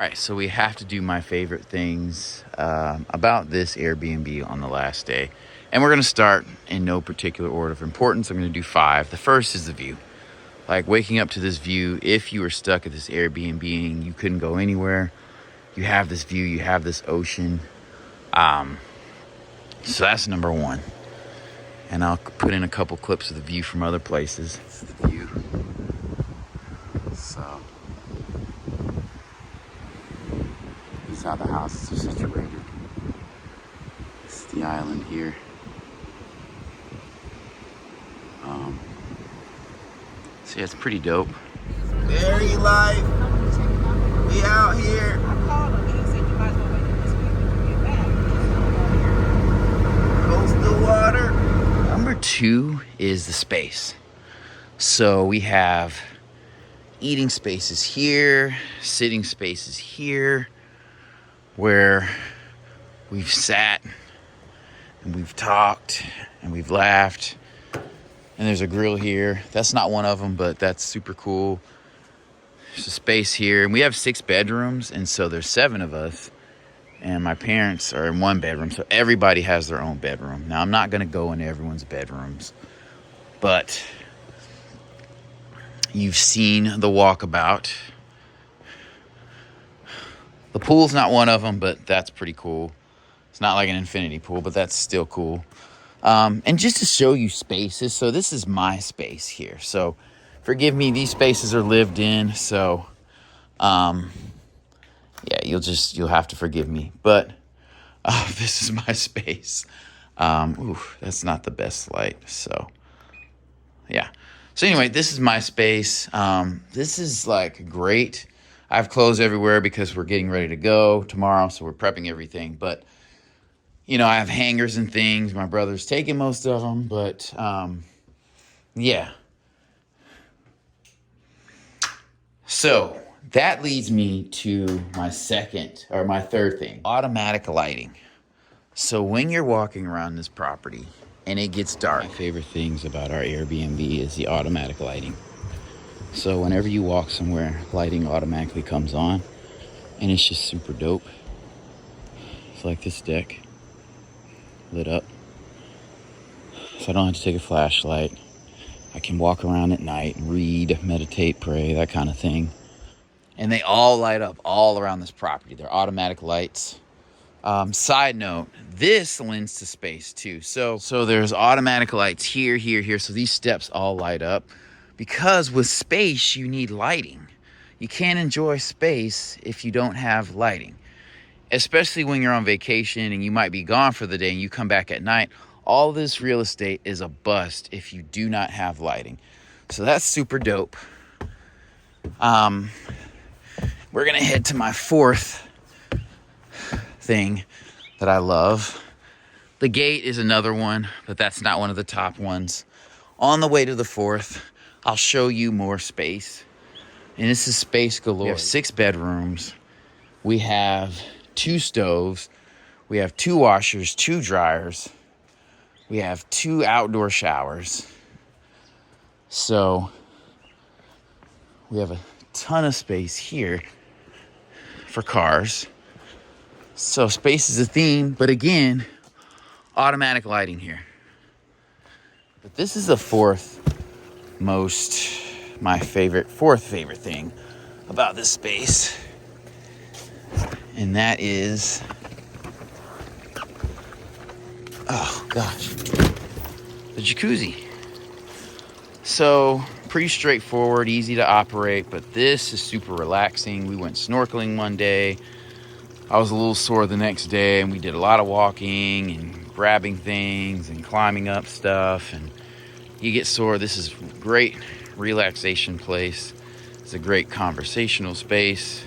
All right, so we have to do my favorite things about this Airbnb on the last day. And we're going to start in no particular order of importance. I'm going to do 5. The first is the view. Like waking up to this view, if you were stuck at this Airbnb and you couldn't go anywhere, you have this view, you have this ocean. So that's number 1. And I'll put in a couple clips of the view from other places. This is the view. So this is how the houses are situated. This is the island here. So yeah, it's pretty dope. Very life. We out here. I called him and he said you might as well wait this week to get back. Coastal water. Number 2 is the space. So we have eating spaces here, sitting spaces here, where we've sat and we've talked and we've laughed. And there's a grill here. That's not one of them, but that's super cool. There's a space here. And we have 6 bedrooms, and so there's 7 of us. And my parents are in 1 bedroom, so everybody has their own bedroom. Now, I'm not going to go into everyone's bedrooms, but you've seen the walkabout. The pool's not one of them, but that's pretty cool. It's not like an infinity pool, but that's still cool. And just to show you spaces, so this is my space here. So forgive me, these spaces are lived in, so yeah, you'll have to forgive me. But this is my space. That's not the best light, so yeah. So anyway, this is my space. This is like great. I have clothes everywhere because we're getting ready to go tomorrow, so we're prepping everything. But you know, I have hangers and things. My brother's taking most of them, but yeah. So that leads me to my third thing, automatic lighting. So when you're walking around this property and it gets dark, my favorite things about our Airbnb is the automatic lighting. So whenever you walk somewhere, lighting automatically comes on, and it's just super dope. It's like this deck lit up, so I don't have to take a flashlight. I can walk around at night, read, meditate, pray, that kind of thing. And they all light up all around this property. They're automatic lights. Side note, this lends to space too. So there's automatic lights here, here, here. So these steps all light up, because with space, you need lighting. You can't enjoy space if you don't have lighting. Especially when you're on vacation and you might be gone for the day and you come back at night. All this real estate is a bust if you do not have lighting. So that's super dope. We're gonna head to my 4th thing that I love. The gate is another one, but that's not one of the top ones. On the way to the 4th, I'll show you more space. And this is space galore. We have 6 bedrooms. We have 2 stoves. We have 2 washers, 2 dryers. We have 2 outdoor showers. So we have a ton of space here for cars. So space is a theme, but again, automatic lighting here. But this is the fourth favorite thing about this space. And that is, oh gosh, the jacuzzi. So pretty straightforward, easy to operate, but this is super relaxing. We went snorkeling one day. I was a little sore the next day, and we did a lot of walking and grabbing things and climbing up stuff, and you get sore. This is a great relaxation place. It's a great conversational space.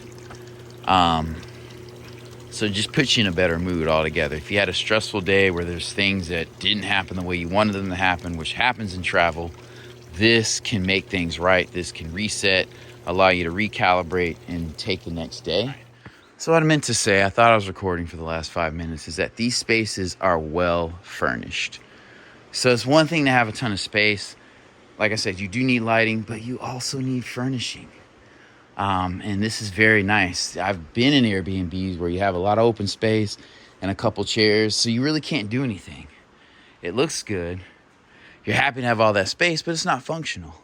So it just puts you in a better mood altogether. If you had a stressful day where there's things that didn't happen the way you wanted them to happen, which happens in travel, this can make things right. This can reset, allow you to recalibrate and take the next day. So what I meant to say, I thought I was recording for the last 5 minutes, is that these spaces are well furnished. So it's one thing to have a ton of space. Like I said, you do need lighting, but you also need furnishing. And this is very nice. I've been in Airbnbs where you have a lot of open space and a couple chairs, so you really can't do anything. It looks good. You're happy to have all that space, but it's not functional.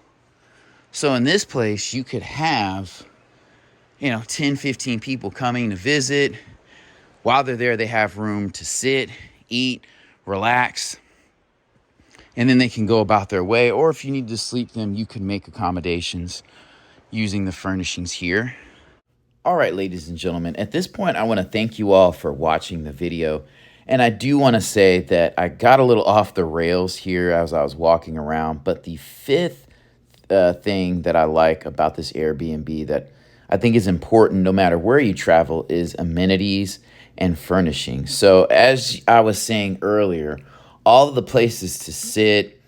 So in this place, you could have, 10, 15 people coming to visit. While they're there, they have room to sit, eat, relax, and then they can go about their way. Or if you need to sleep them, you can make accommodations using the furnishings here. All right, ladies and gentlemen, at this point, I want to thank you all for watching the video. And I do want to say that I got a little off the rails here as I was walking around. But the fifth thing that I like about this Airbnb that I think is important no matter where you travel is amenities and furnishing. So as I was saying earlier, all of the places to sit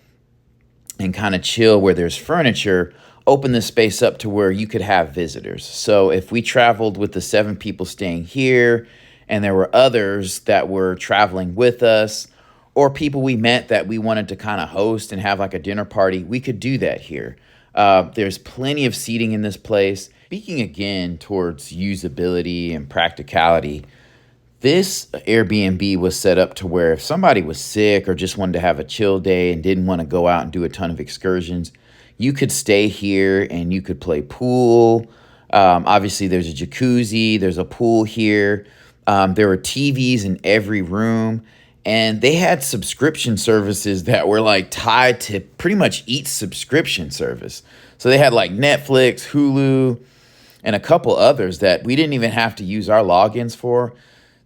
and kind of chill where there's furniture open this space up to where you could have visitors. So if we traveled with the 7 people staying here and there were others that were traveling with us or people we met that we wanted to kind of host and have like a dinner party, we could do that here. There's plenty of seating in this place. Speaking again towards usability and practicality, this Airbnb was set up to where if somebody was sick or just wanted to have a chill day and didn't want to go out and do a ton of excursions, you could stay here and you could play pool. Obviously, there's a jacuzzi, there's a pool here. There were TVs in every room. And they had subscription services that were like tied to pretty much each subscription service. So they had like Netflix, Hulu, and a couple others that we didn't even have to use our logins for.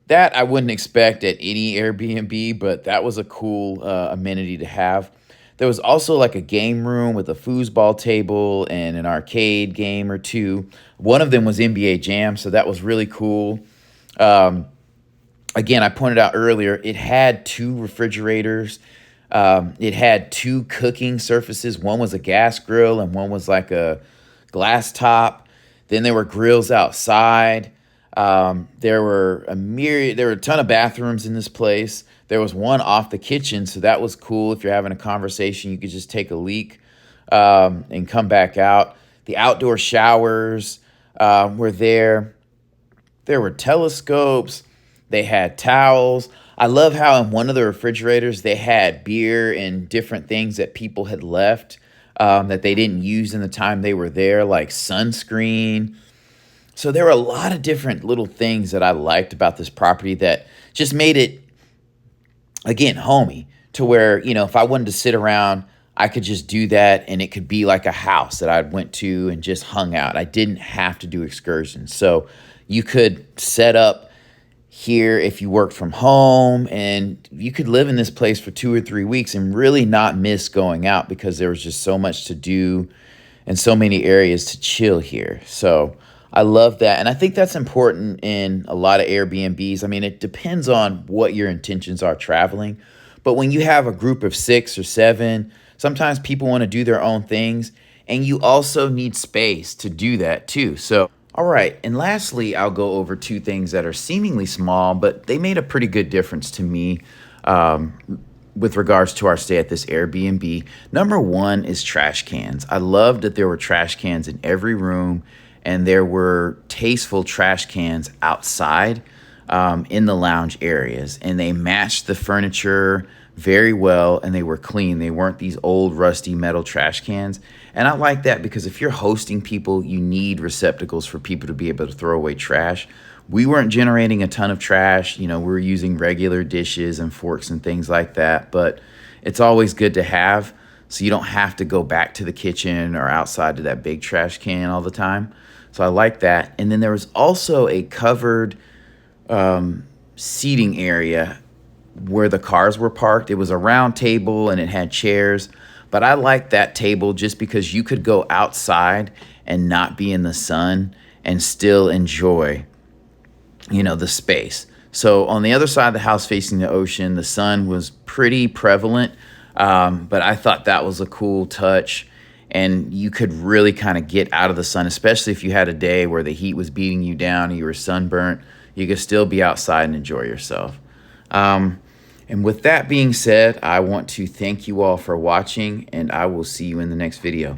That I wouldn't expect at any Airbnb, but that was a cool amenity to have. There was also like a game room with a foosball table and an arcade game or two. One of them was NBA Jam, so that was really cool. Again, I pointed out earlier, it had 2 refrigerators. It had 2 cooking surfaces. One was a gas grill and one was like a glass top. Then there were grills outside. There were a ton of bathrooms in this place. There was one off the kitchen, so that was cool. If you're having a conversation, you could just take a leak and come back out. The outdoor showers were there. There were telescopes. They had towels. I love how in one of the refrigerators they had beer and different things that people had left that they didn't use in the time they were there, like sunscreen. So there were a lot of different little things that I liked about this property that just made it, again, homey, to where, if I wanted to sit around, I could just do that and it could be like a house that I went to and just hung out. I didn't have to do excursions. So you could set up here if you worked from home and you could live in this place for 2 or 3 weeks and really not miss going out because there was just so much to do and so many areas to chill here. So I love that. And I think that's important in a lot of Airbnbs. I mean, it depends on what your intentions are traveling. But when you have a group of 6 or 7, sometimes people want to do their own things. And you also need space to do that too. So, all right. And lastly, I'll go over 2 things that are seemingly small, but they made a pretty good difference to me with regards to our stay at this Airbnb. Number 1 is trash cans. I loved that there were trash cans in every room. And there were tasteful trash cans outside in the lounge areas. And they matched the furniture very well, and they were clean. They weren't these old, rusty metal trash cans. And I like that because if you're hosting people, you need receptacles for people to be able to throw away trash. We weren't generating a ton of trash. We were using regular dishes and forks and things like that. But it's always good to have so you don't have to go back to the kitchen or outside to that big trash can all the time. So I like that. And then there was also a covered seating area where the cars were parked. It was a round table and it had chairs. But I liked that table just because you could go outside and not be in the sun and still enjoy, the space. So on the other side of the house facing the ocean, the sun was pretty prevalent. But I thought that was a cool touch. And you could really kind of get out of the sun, especially if you had a day where the heat was beating you down and you were sunburnt. You could still be outside and enjoy yourself. And with that being said, I want to thank you all for watching, and I will see you in the next video.